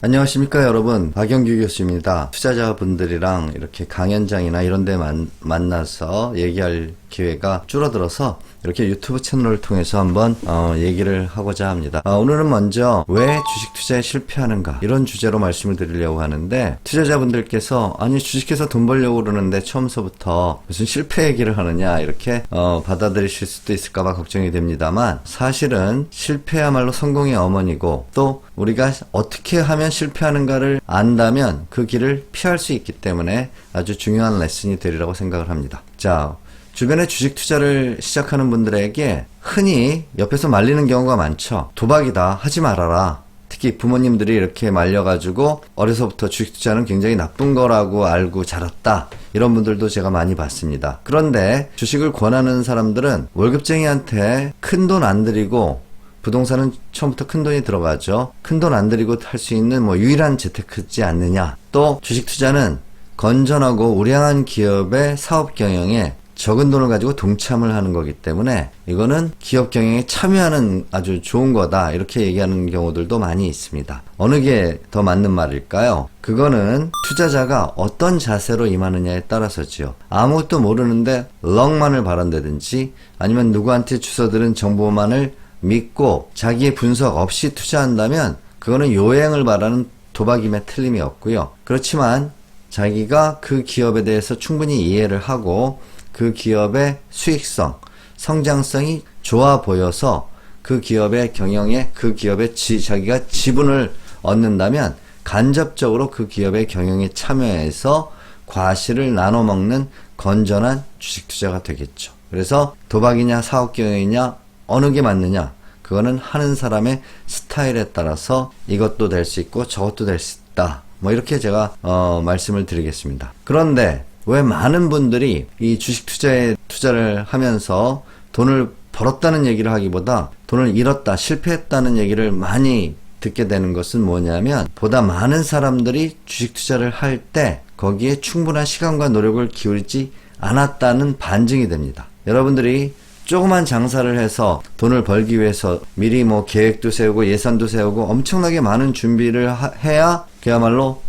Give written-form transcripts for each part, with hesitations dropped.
안녕하십니까 여러분, 박영규 교수입니다. 투자자분들이랑 이렇게 강연장이나 이런 데 만나서 얘기할 기회가 줄어들어서 이렇게 유튜브 채널을 통해서 한번 얘기를 하고자 합니다. 오늘은 먼저 왜 주식 투자에 실패하는가, 이런 주제로 말씀을 드리려고 하는데, 투자자분들께서 아니 주식해서 돈 벌려고 그러는데 처음서부터 무슨 실패 얘기를 하느냐 이렇게 받아들이실 수도 있을까봐 걱정이 됩니다만, 사실은 실패야말로 성공의 어머니고, 또 우리가 어떻게 하면 실패하는가를 안다면 그 길을 피할 수 있기 때문에 아주 중요한 레슨이 되리라고 생각을 합니다. 자, 주변에 주식 투자를 시작하는 분들에게 흔히 옆에서 말리는 경우가 많죠. 도박이다, 하지 말아라. 특히 부모님들이 이렇게 말려가지고 어려서부터 주식 투자는 굉장히 나쁜 거라고 알고 자랐다, 이런 분들도 제가 많이 봤습니다. 그런데 주식을 권하는 사람들은 월급쟁이한테 큰 돈 안 들이고, 부동산은 처음부터 큰 돈이 들어가죠. 큰 돈 안 들이고 할 수 있는 유일한 재테크지 않느냐. 또 주식 투자는 건전하고 우량한 기업의 사업 경영에 적은 돈을 가지고 동참을 하는 거기 때문에 이거는 기업 경영에 참여하는 아주 좋은 거다, 이렇게 얘기하는 경우들도 많이 있습니다. 어느 게 더 맞는 말일까요? 그거는 투자자가 어떤 자세로 임하느냐에 따라서지요. 아무것도 모르는데 럭만을 바란다든지, 아니면 누구한테 주워들은 정보만을 믿고 자기의 분석 없이 투자한다면 그거는 요행을 바라는 도박임에 틀림이 없고요. 그렇지만 자기가 그 기업에 대해서 충분히 이해를 하고 그 기업의 수익성, 성장성이 좋아 보여서 그 기업의 경영에, 그 기업의 자기가 지분을 얻는다면 간접적으로 그 기업의 경영에 참여해서 과실을 나눠 먹는 건전한 주식 투자가 되겠죠. 그래서 도박이냐 사업 경영이냐 어느 게 맞느냐, 그거는 하는 사람의 스타일에 따라서 이것도 될 수 있고 저것도 될 수 있다, 이렇게 제가 말씀을 드리겠습니다. 그런데 왜 많은 분들이 이 주식 투자를 하면서 돈을 벌었다는 얘기를 하기보다 돈을 잃었다, 실패했다는 얘기를 많이 듣게 되는 것은 뭐냐면, 보다 많은 사람들이 주식 투자를 할 때 거기에 충분한 시간과 노력을 기울이지 않았다는 반증이 됩니다. 여러분들이 조그만 장사를 해서 돈을 벌기 위해서 미리 계획도 세우고 예산도 세우고 엄청나게 많은 준비를 해야 그야말로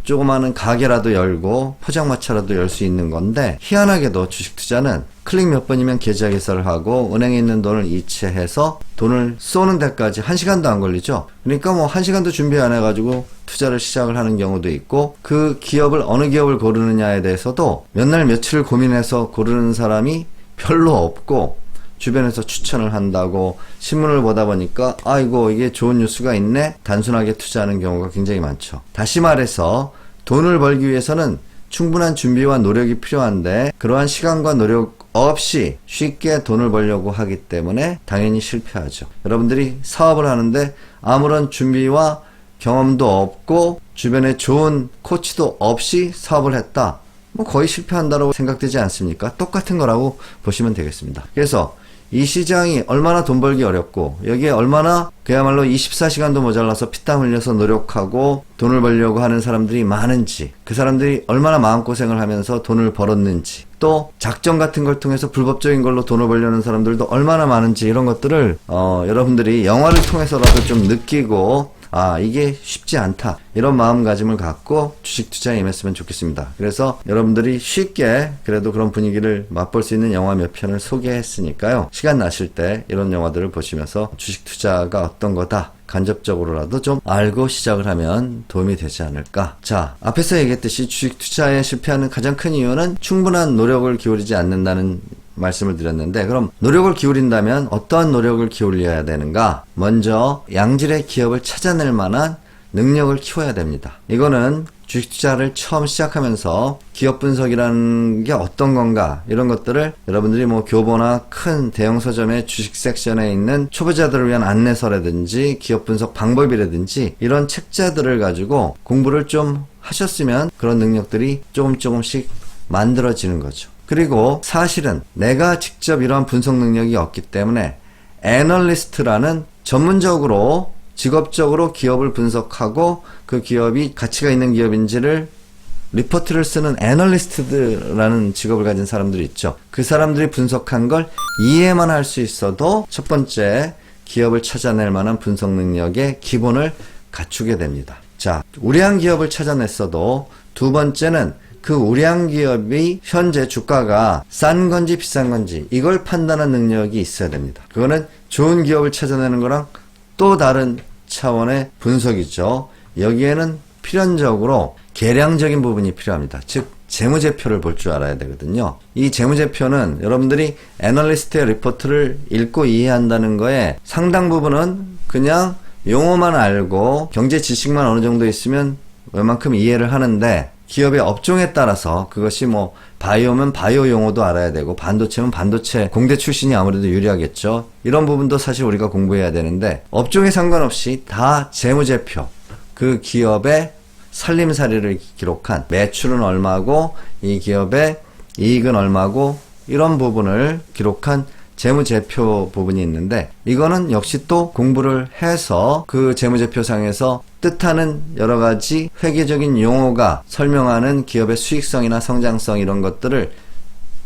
조그마한 가게라도 열고 포장마차라도 열 수 있는 건데, 희한하게도 주식 투자는 클릭 몇 번이면 계좌 개설을 하고 은행에 있는 돈을 이체해서 돈을 쏘는 데까지 1시간도 안 걸리죠. 그러니까 1시간도 준비 안 해가지고 투자를 시작을 하는 경우도 있고, 그 기업을 어느 기업을 고르느냐에 대해서도 몇 날 며칠을 고민해서 고르는 사람이 별로 없고, 주변에서 추천을 한다고 신문을 보다 보니까 아이고 이게 좋은 뉴스가 있네, 단순하게 투자하는 경우가 굉장히 많죠. 다시 말해서 돈을 벌기 위해서는 충분한 준비와 노력이 필요한데, 그러한 시간과 노력 없이 쉽게 돈을 벌려고 하기 때문에 당연히 실패하죠. 여러분들이 사업을 하는데 아무런 준비와 경험도 없고 주변에 좋은 코치도 없이 사업을 했다, 거의 실패한다고 생각되지 않습니까? 똑같은 거라고 보시면 되겠습니다. 그래서 이 시장이 얼마나 돈 벌기 어렵고, 여기에 얼마나 그야말로 24시간도 모자라서 피땀 흘려서 노력하고 돈을 벌려고 하는 사람들이 많은지, 그 사람들이 얼마나 마음고생을 하면서 돈을 벌었는지, 또 작전 같은 걸 통해서 불법적인 걸로 돈을 벌려는 사람들도 얼마나 많은지, 이런 것들을 여러분들이 영화를 통해서라도 좀 느끼고, 이게 쉽지 않다, 이런 마음가짐을 갖고 주식 투자에 임했으면 좋겠습니다. 그래서 여러분들이 쉽게 그래도 그런 분위기를 맛볼 수 있는 영화 몇 편을 소개했으니까요, 시간 나실 때 이런 영화들을 보시면서 주식 투자가 어떤 거다 간접적으로라도 좀 알고 시작을 하면 도움이 되지 않을까. 자, 앞에서 얘기했듯이 주식 투자에 실패하는 가장 큰 이유는 충분한 노력을 기울이지 않는다는 말씀을 드렸는데, 그럼 노력을 기울인다면 어떠한 노력을 기울여야 되는가? 먼저 양질의 기업을 찾아낼 만한 능력을 키워야 됩니다. 이거는 주식 투자를 처음 시작하면서 기업 분석이라는 게 어떤 건가, 이런 것들을 여러분들이 교보나 큰 대형 서점의 주식 섹션에 있는 초보자들을 위한 안내서라든지 기업 분석 방법이라든지 이런 책자들을 가지고 공부를 좀 하셨으면 그런 능력들이 조금씩 만들어지는 거죠. 그리고 사실은 내가 직접 이러한 분석 능력이 없기 때문에 애널리스트라는 전문적으로 직업적으로 기업을 분석하고 그 기업이 가치가 있는 기업인지를 리포트를 쓰는 애널리스트라는 직업을 가진 사람들이 있죠. 그 사람들이 분석한 걸 이해만 할 수 있어도 첫 번째 기업을 찾아낼 만한 분석 능력의 기본을 갖추게 됩니다. 자, 우량 기업을 찾아냈어도 두 번째는 그 우량 기업이 현재 주가가 싼 건지 비싼 건지 이걸 판단하는 능력이 있어야 됩니다. 그거는 좋은 기업을 찾아내는 거랑 또 다른 차원의 분석이죠. 여기에는 필연적으로 계량적인 부분이 필요합니다. 즉 재무제표를 볼 줄 알아야 되거든요. 이 재무제표는 여러분들이 애널리스트의 리포트를 읽고 이해한다는 거에 상당 부분은 그냥 용어만 알고 경제 지식만 어느 정도 있으면 웬만큼 이해를 하는데, 기업의 업종에 따라서 그것이 뭐 바이오면 바이오 용어도 알아야 되고 반도체면 반도체 공대 출신이 아무래도 유리하겠죠. 이런 부분도 사실 우리가 공부해야 되는데, 업종에 상관없이 다 재무제표, 그 기업의 살림살이를 기록한 매출은 얼마고 이 기업의 이익은 얼마고 이런 부분을 기록한 재무제표 부분이 있는데, 이거는 역시 또 공부를 해서 그 재무제표상에서 뜻하는 여러가지 회계적인 용어가 설명하는 기업의 수익성이나 성장성 이런 것들을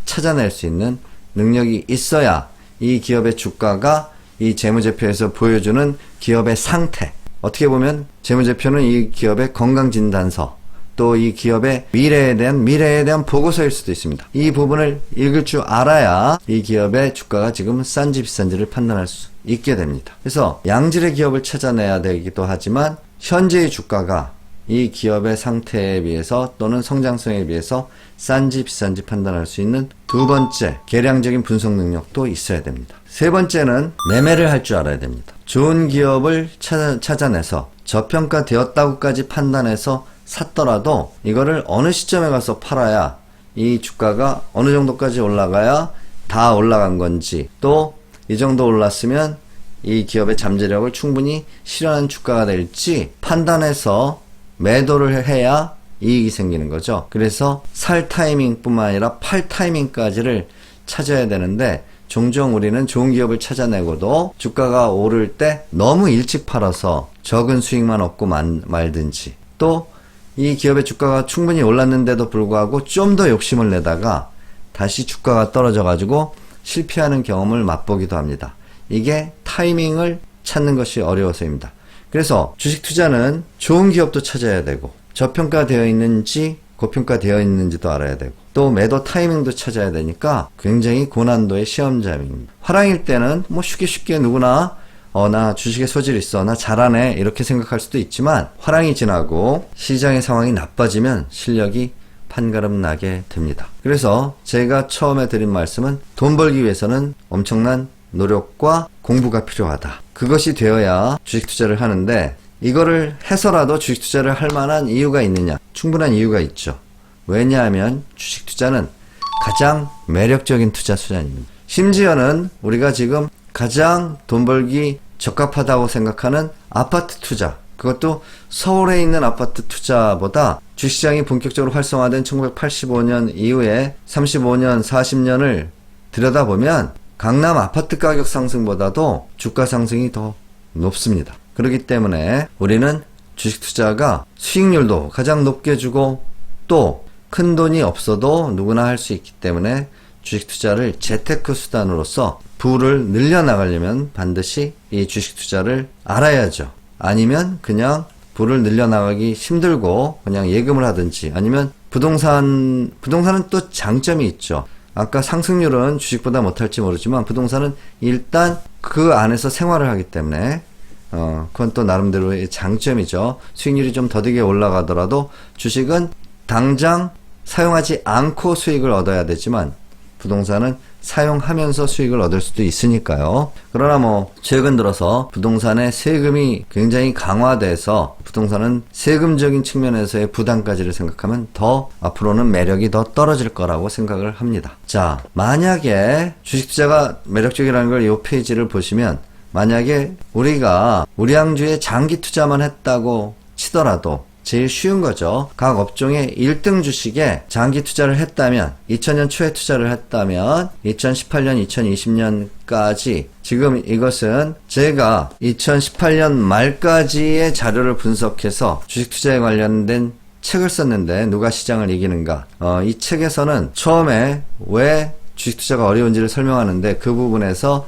찾아낼 수 있는 능력이 있어야 이 기업의 주가가 이 재무제표에서 보여주는 기업의 상태, 어떻게 보면 재무제표는 이 기업의 건강진단서, 또 이 기업의 미래에 대한 보고서일 수도 있습니다. 이 부분을 읽을 줄 알아야 이 기업의 주가가 지금 싼지 비싼지를 판단할 수 있게 됩니다. 그래서 양질의 기업을 찾아내야 되기도 하지만 현재의 주가가 이 기업의 상태에 비해서 또는 성장성에 비해서 싼지 비싼지 판단할 수 있는 두 번째 계량적인 분석 능력도 있어야 됩니다. 세 번째는 매매를 할 줄 알아야 됩니다. 좋은 기업을 찾아내서 저평가되었다고까지 판단해서 샀더라도 이거를 어느 시점에 가서 팔아야 이 주가가 어느 정도까지 올라가야 다 올라간 건지, 또 이 정도 올랐으면 이 기업의 잠재력을 충분히 실현한 주가가 될지 판단해서 매도를 해야 이익이 생기는 거죠. 그래서 살 타이밍 뿐만 아니라 팔 타이밍까지를 찾아야 되는데, 종종 우리는 좋은 기업을 찾아내고도 주가가 오를 때 너무 일찍 팔아서 적은 수익만 얻고 말든지, 또 이 기업의 주가가 충분히 올랐는데도 불구하고 좀 더 욕심을 내다가 다시 주가가 떨어져 가지고 실패하는 경험을 맛보기도 합니다. 이게 타이밍을 찾는 것이 어려워서입니다. 그래서 주식 투자는 좋은 기업도 찾아야 되고, 저평가되어 있는지 고평가되어 있는지도 알아야 되고, 또 매도 타이밍도 찾아야 되니까 굉장히 고난도의 시험장입니다. 화랑일 때는 뭐 쉽게 누구나 나 주식에 소질 있어, 나 잘하네, 이렇게 생각할 수도 있지만, 화랑이 지나고 시장의 상황이 나빠지면 실력이 판가름 나게 됩니다. 그래서 제가 처음에 드린 말씀은 돈 벌기 위해서는 엄청난 노력과 공부가 필요하다. 그것이 되어야 주식 투자를 하는데, 이거를 해서라도 주식 투자를 할 만한 이유가 있느냐? 충분한 이유가 있죠. 왜냐하면 주식 투자는 가장 매력적인 투자 수단입니다. 심지어는 우리가 지금 가장 돈 벌기 적합하다고 생각하는 아파트 투자, 그것도 서울에 있는 아파트 투자보다 주식시장이 본격적으로 활성화된 1985년 이후에 35년, 40년을 들여다보면 강남 아파트 가격 상승보다도 주가 상승이 더 높습니다. 그렇기 때문에 우리는 주식 투자가 수익률도 가장 높게 주고, 또 큰 돈이 없어도 누구나 할 수 있기 때문에 주식 투자를 재테크 수단으로서 부를 늘려나가려면 반드시 이 주식 투자를 알아야죠. 아니면 그냥 부를 늘려나가기 힘들고 그냥 예금을 하든지, 아니면 부동산은 또 장점이 있죠. 아까 상승률은 주식보다 못할지 모르지만 부동산은 일단 그 안에서 생활을 하기 때문에 그건 또 나름대로의 장점이죠. 수익률이 좀 더디게 올라가더라도 주식은 당장 사용하지 않고 수익을 얻어야 되지만 부동산은 사용하면서 수익을 얻을 수도 있으니까요. 그러나 뭐 최근 들어서 부동산의 세금이 굉장히 강화돼서 부동산은 세금적인 측면에서의 부담까지를 생각하면 더 앞으로는 매력이 더 떨어질 거라고 생각을 합니다. 자, 만약에 주식 투자가 매력적이라는 걸 이 페이지를 보시면, 만약에 우리가 우량주에 장기 투자만 했다고 치더라도 제일 쉬운 거죠. 각 업종의 1등 주식에 장기 투자를 했다면, 2000년 초에 투자를 했다면 2018년, 2020년까지, 지금 이것은 제가 2018년 말까지의 자료를 분석해서 주식 투자에 관련된 책을 썼는데, 누가 시장을 이기는가. 이 책에서는 처음에 왜 주식 투자가 어려운지를 설명하는데 그 부분에서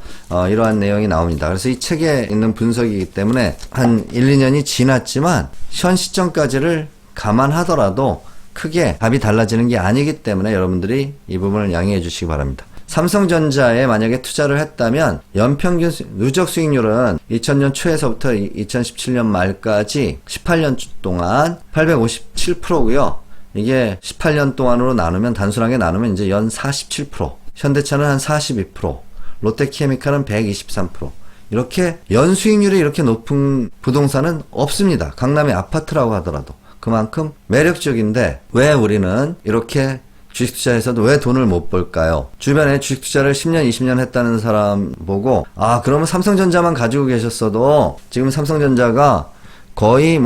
이러한 내용이 나옵니다. 그래서 이 책에 있는 분석이기 때문에 한 1, 2년이 지났지만 현 시점까지를 감안하더라도 크게 답이 달라지는 게 아니기 때문에 여러분들이 이 부분을 양해해 주시기 바랍니다. 삼성전자에 만약에 투자를 했다면 연평균 누적 수익률은 2000년 초에서부터 2017년 말까지 18년 동안 857%고요. 이게 18년 동안으로 나누면 단순하게 나누면 이제 연 47%, 현대차는 한 42%, 롯데케미칼은 123%. 이렇게 연 수익률이 이렇게 높은 부동산은 없습니다. 강남의 아파트라고 하더라도. 그만큼 매력적인데 왜 우리는 이렇게 주식 투자에서도 왜 돈을 못 벌까요? 주변에 주식 투자를 10년, 20년 했다는 사람 보고 그러면 삼성전자만 가지고 계셨어도 지금 삼성전자가 거의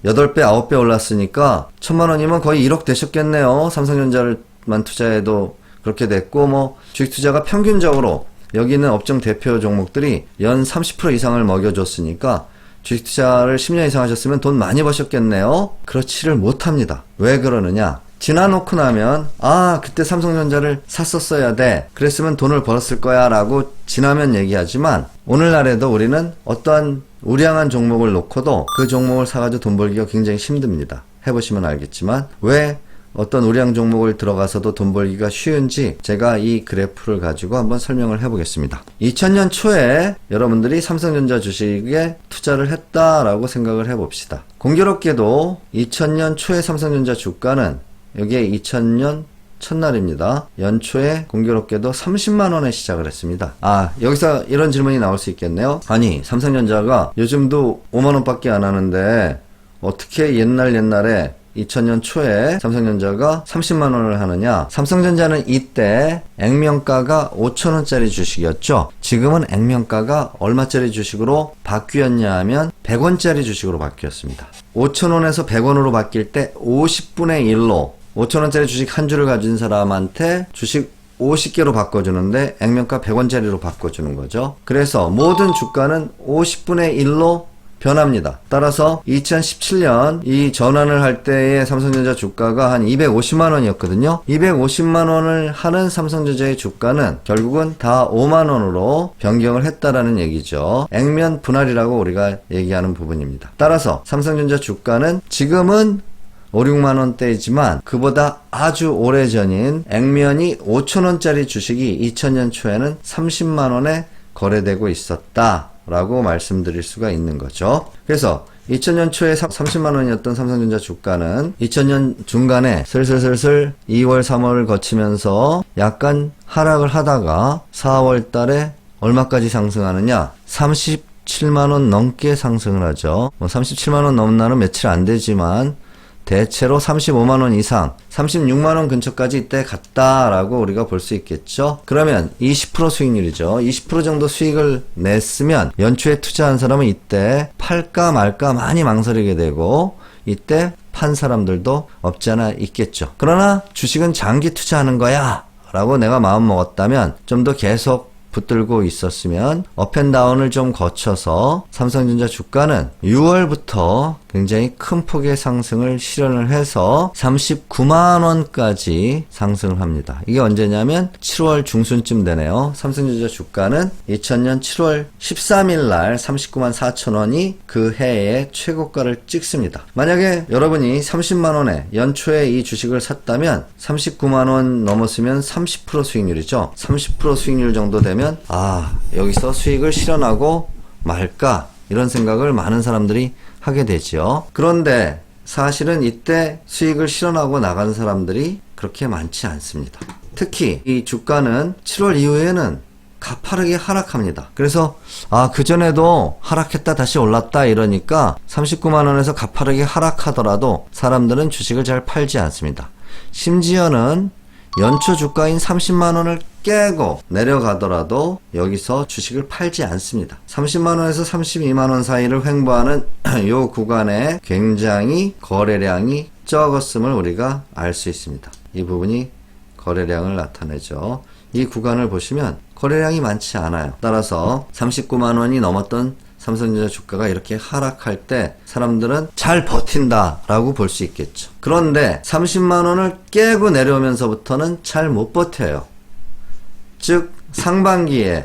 8배, 9배 올랐으니까 1000만 원이면 거의 1억 되셨겠네요. 삼성전자만 투자해도 그렇게 됐고 주식 투자가 평균적으로 여기 있는 업종 대표 종목들이 연 30% 이상을 먹여줬으니까 주식 투자를 10년 이상 하셨으면 돈 많이 버셨겠네요. 그렇지를 못합니다. 왜 그러느냐? 지나놓고 나면 그때 삼성전자를 샀었어야 돼. 그랬으면 돈을 벌었을 거야 라고 지나면 얘기하지만 오늘날에도 우리는 어떠한 우량한 종목을 놓고도 그 종목을 사가지고 돈 벌기가 굉장히 힘듭니다. 해보시면 알겠지만 왜 어떤 우량 종목을 들어가서도 돈 벌기가 쉬운지 제가 이 그래프를 가지고 한번 설명을 해보겠습니다. 2000년 초에 여러분들이 삼성전자 주식에 투자를 했다라고 생각을 해봅시다. 공교롭게도 2000년 초에 삼성전자 주가는 여기에 2000년 첫날입니다. 연초에 공교롭게도 30만원에 시작을 했습니다. 여기서 이런 질문이 나올 수 있겠네요. 아니 삼성전자가 요즘도 5만원 밖에 안 하는데 어떻게 옛날에 2000년 초에 삼성전자가 30만원을 하느냐. 삼성전자는 이때 액면가가 5천원짜리 주식이었죠. 지금은 액면가가 얼마짜리 주식으로 바뀌었냐 하면 100원짜리 주식으로 바뀌었습니다. 5천원에서 100원으로 바뀔 때 50분의 1로 5천원짜리 주식 한 주를 가진 사람한테 주식 50개로 바꿔주는데 액면가 100원짜리로 바꿔주는 거죠. 그래서 모든 주가는 50분의 1로 변합니다. 따라서 2017년 이 전환을 할 때의 삼성전자 주가가 한 250만원이었거든요. 250만원을 하는 삼성전자의 주가는 결국은 다 5만원으로 변경을 했다라는 얘기죠. 액면 분할이라고 우리가 얘기하는 부분입니다. 따라서 삼성전자 주가는 지금은 5, 6만원대이지만 그보다 아주 오래전인 액면이 5천원짜리 주식이 2000년 초에는 30만원에 거래되고 있었다 라고 말씀드릴 수가 있는 거죠. 그래서 2000년 초에 30만원이었던 삼성전자 주가는 2000년 중간에 슬슬 2월, 3월을 거치면서 약간 하락을 하다가 4월 달에 얼마까지 상승하느냐? 37만원 넘게 상승을 하죠. 37만원 넘은 날은 며칠 안 되지만 대체로 35만원 이상, 36만원 근처까지 이때 갔다라고 우리가 볼 수 있겠죠. 그러면 20% 수익률이죠. 20% 정도 수익을 냈으면 연초에 투자한 사람은 이때 팔까 말까 많이 망설이게 되고 이때 판 사람들도 없지 않아 있겠죠. 그러나 주식은 장기 투자하는 거야 라고 내가 마음 먹었다면 좀 더 계속 붙들고 있었으면 업앤다운을 좀 거쳐서 삼성전자 주가는 6월부터 굉장히 큰 폭의 상승을 실현을 해서 39만원까지 상승을 합니다. 이게 언제냐면 7월 중순쯤 되네요. 삼성전자 주가는 2000년 7월 13일 날 39만 4천원이 그 해의 최고가를 찍습니다. 만약에 여러분이 30만원에 연초에 이 주식을 샀다면 39만원 넘었으면 30% 수익률이죠. 30% 수익률 정도 되면 여기서 수익을 실현하고 말까 이런 생각을 많은 사람들이 하게 되죠. 그런데 사실은 이때 수익을 실현하고 나간 사람들이 그렇게 많지 않습니다. 특히 이 주가는 7월 이후에는 가파르게 하락합니다. 그래서 그전에도 하락했다 다시 올랐다 이러니까 39만원에서 가파르게 하락하더라도 사람들은 주식을 잘 팔지 않습니다. 심지어는 연초 주가인 30만원을 깨고 내려가더라도 여기서 주식을 팔지 않습니다. 30만원에서 32만원 사이를 횡보하는 이 구간에 굉장히 거래량이 적었음을 우리가 알 수 있습니다. 이 부분이 거래량을 나타내죠. 이 구간을 보시면 거래량이 많지 않아요. 따라서 39만원이 넘었던 삼성전자 주가가 이렇게 하락할 때 사람들은 잘 버틴다 라고 볼 수 있겠죠. 그런데 30만원을 깨고 내려오면서부터는 잘 못 버텨요. 즉 상반기에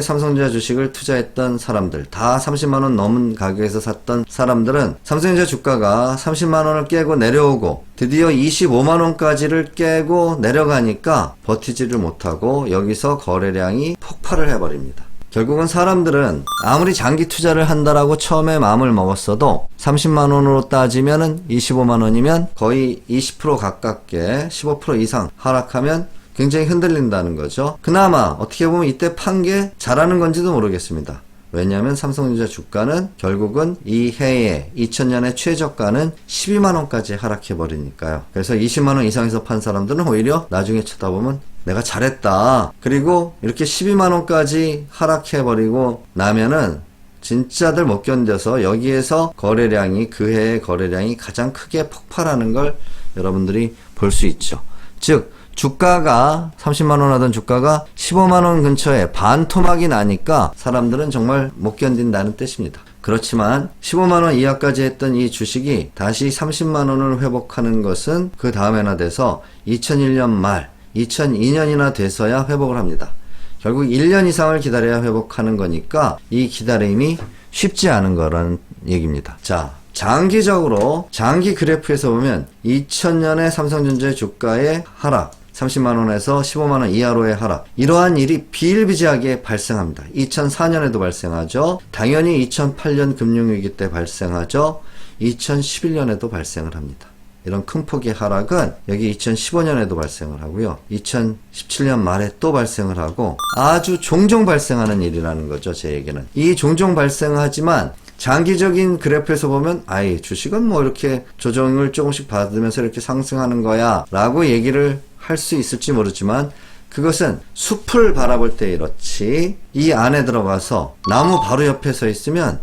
삼성전자 주식을 투자했던 사람들, 다 30만원 넘은 가격에서 샀던 사람들은 삼성전자 주가가 30만원을 깨고 내려오고 드디어 25만원까지를 깨고 내려가니까 버티지를 못하고 여기서 거래량이 폭발을 해버립니다. 결국은 사람들은 아무리 장기 투자를 한다라고 처음에 마음을 먹었어도 30만원으로 따지면은 25만원이면 거의 20% 가깝게 15% 이상 하락하면 굉장히 흔들린다는 거죠. 그나마 어떻게 보면 이때 판 게 잘하는 건지도 모르겠습니다. 왜냐하면 삼성전자 주가는 결국은 이 해에 2000년의 최저가는 12만원까지 하락해버리니까요. 그래서 20만원 이상에서 판 사람들은 오히려 나중에 쳐다보면 내가 잘했다. 그리고 이렇게 12만원까지 하락해버리고 나면은 진짜들 못 견뎌서 여기에서 거래량이 그 해의 거래량이 가장 크게 폭발하는 걸 여러분들이 볼 수 있죠. 즉 주가가 30만원 하던 주가가 15만원 근처에 반토막이 나니까 사람들은 정말 못 견딘다는 뜻입니다. 그렇지만 15만원 이하까지 했던 이 주식이 다시 30만원을 회복하는 것은 그 다음에나 돼서 2001년 말 2002년이나 돼서야 회복을 합니다. 결국 1년 이상을 기다려야 회복하는 거니까 이 기다림이 쉽지 않은 거라는 얘기입니다. 자, 장기적으로 장기 그래프에서 보면 2000년에 삼성전자의 주가의 하락 30만원에서 15만원 이하로의 하락, 이러한 일이 비일비재하게 발생합니다. 2004년에도 발생하죠. 당연히 2008년 금융위기 때 발생하죠. 2011년에도 발생을 합니다. 이런 큰 폭의 하락은 여기 2015년에도 발생을 하고요. 2017년 말에 또 발생을 하고 아주 종종 발생하는 일이라는 거죠. 제 얘기는. 이 종종 발생하지만 장기적인 그래프에서 보면 아이 주식은 뭐 이렇게 조정을 조금씩 받으면서 이렇게 상승하는 거야 라고 얘기를 할 수 있을지 모르지만 그것은 숲을 바라볼 때 이렇지 이 안에 들어가서 나무 바로 옆에 서 있으면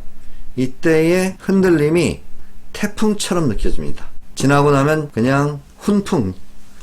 이때의 흔들림이 태풍처럼 느껴집니다. 지나고 나면 그냥 훈풍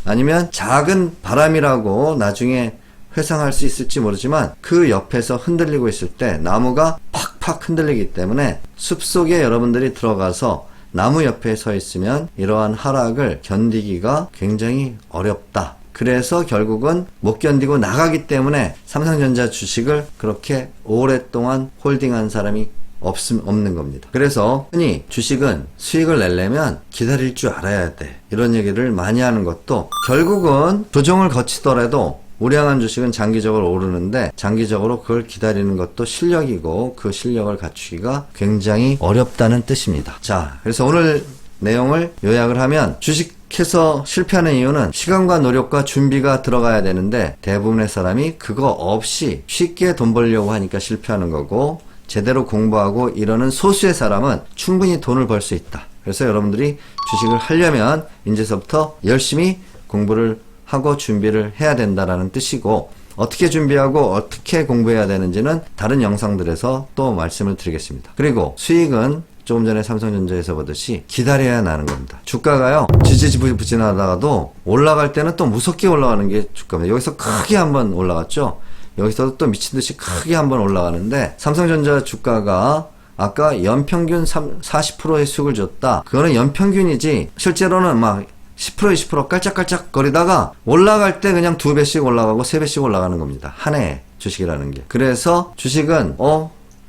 아니면 작은 바람이라고 나중에 회상할 수 있을지 모르지만 그 옆에서 흔들리고 있을 때 나무가 팍팍 흔들리기 때문에 숲속에 여러분들이 들어가서 나무 옆에 서 있으면 이러한 하락을 견디기가 굉장히 어렵다. 그래서 결국은 못 견디고 나가기 때문에 삼성전자 주식을 그렇게 오랫동안 홀딩한 사람이 없는 겁니다. 그래서 흔히 주식은 수익을 내려면 기다릴 줄 알아야 돼. 이런 얘기를 많이 하는 것도 결국은 조정을 거치더라도 우량한 주식은 장기적으로 오르는데 장기적으로 그걸 기다리는 것도 실력이고 그 실력을 갖추기가 굉장히 어렵다는 뜻입니다. 자, 그래서 오늘 내용을 요약을 하면 주식해서 실패하는 이유는 시간과 노력과 준비가 들어가야 되는데 대부분의 사람이 그거 없이 쉽게 돈 벌려고 하니까 실패하는 거고 제대로 공부하고 이러는 소수의 사람은 충분히 돈을 벌 수 있다. 그래서 여러분들이 주식을 하려면 이제서부터 열심히 공부를 하고 준비를 해야 된다라는 뜻이고 어떻게 준비하고 어떻게 공부해야 되는지는 다른 영상들에서 또 말씀을 드리겠습니다. 그리고 수익은 조금 전에 삼성전자에서 보듯이 기다려야 나는 겁니다. 주가가요 지지부진하다가도 올라갈 때는 또 무섭게 올라가는 게 주가입니다. 여기서 크게 한번 올라갔죠. 여기서도 또 미친듯이 크게 한번 올라가는데 삼성전자 주가가 아까 연평균 40%의 수익을 줬다. 그거는 연평균이지 실제로는 막 10% 20% 깔짝깔짝 거리다가 올라갈 때 그냥 2배씩 올라가고 3배씩 올라가는 겁니다. 한 해에 주식이라는 게. 그래서 주식은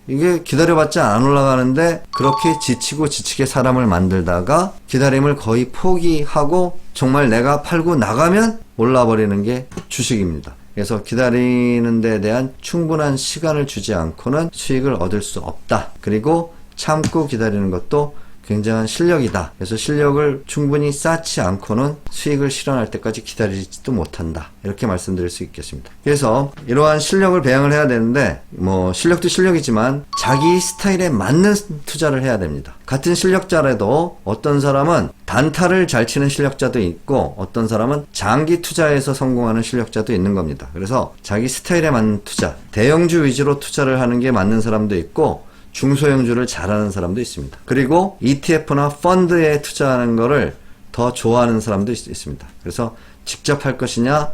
이게 기다려봤자 안 올라가는데 그렇게 지치게 사람을 만들다가 기다림을 거의 포기하고 정말 내가 팔고 나가면 올라버리는 게 주식입니다. 그래서 기다리는 데 대한 충분한 시간을 주지 않고는 수익을 얻을 수 없다. 그리고 참고 기다리는 것도 굉장한 실력이다. 그래서 실력을 충분히 쌓지 않고는 수익을 실현할 때까지 기다리지도 못한다. 이렇게 말씀드릴 수 있겠습니다. 그래서 이러한 실력을 배양을 해야 되는데 실력도 실력이지만 자기 스타일에 맞는 투자를 해야 됩니다. 같은 실력자라도 어떤 사람은 단타를 잘 치는 실력자도 있고 어떤 사람은 장기 투자에서 성공하는 실력자도 있는 겁니다. 그래서 자기 스타일에 맞는 투자, 대형주 위주로 투자를 하는 게 맞는 사람도 있고 중소형주를 잘하는 사람도 있습니다. 그리고 ETF나 펀드에 투자하는 거를 더 좋아하는 사람도 있습니다. 그래서 직접 할 것이냐,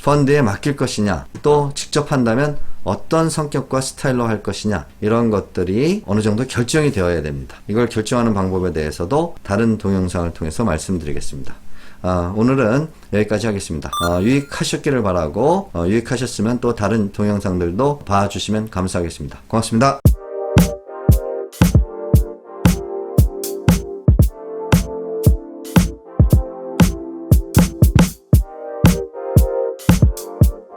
펀드에 맡길 것이냐, 또 직접 한다면 어떤 성격과 스타일로 할 것이냐, 이런 것들이 어느 정도 결정이 되어야 됩니다. 이걸 결정하는 방법에 대해서도 다른 동영상을 통해서 말씀드리겠습니다. 오늘은 여기까지 하겠습니다. 유익하셨기를 바라고 유익하셨으면 또 다른 동영상들도 봐주시면 감사하겠습니다. 고맙습니다.